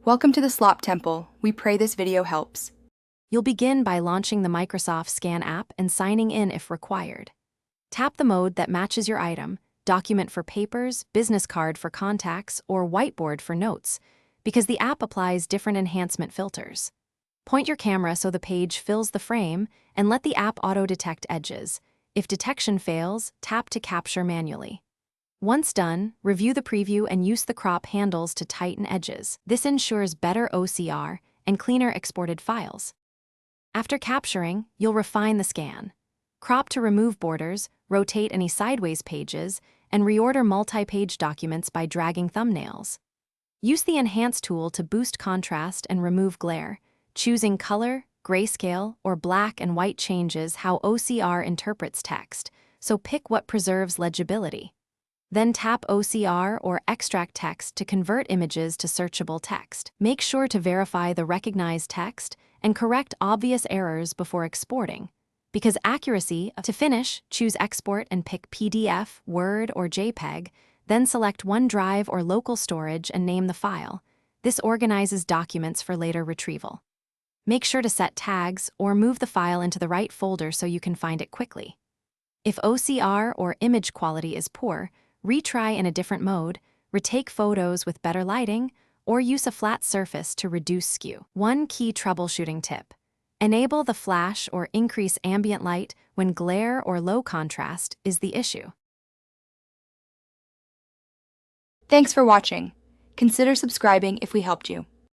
Welcome to the Slop Temple. We pray this video helps. You'll begin by launching the Microsoft Scan app and signing in if required. Tap the mode that matches your item, document for papers, business card for contacts, or whiteboard for notes, because the app applies different enhancement filters. Point your camera so the page fills the frame and let the app auto-detect edges. If detection fails, tap to capture manually. Once done, review the preview and use the crop handles to tighten edges. This ensures better OCR and cleaner exported files. After capturing, you'll refine the scan. Crop to remove borders, rotate any sideways pages, and reorder multi-page documents by dragging thumbnails. Use the Enhance tool to boost contrast and remove glare. Choosing color, grayscale, or black and white changes how OCR interprets text, so pick what preserves legibility. Then tap OCR or extract text to convert images to searchable text. Make sure to verify the recognized text and correct obvious errors before exporting. Because accuracy, to finish, choose Export and pick PDF, Word, or JPEG, then select OneDrive or local storage and name the file. This organizes documents for later retrieval. Make sure to set tags or move the file into the right folder so you can find it quickly. If OCR or image quality is poor, retry in a different mode, retake photos with better lighting, or use a flat surface to reduce skew. One key troubleshooting tip: enable the flash or increase ambient light when glare or low contrast is the issue. Thanks for watching. Consider subscribing if we helped you.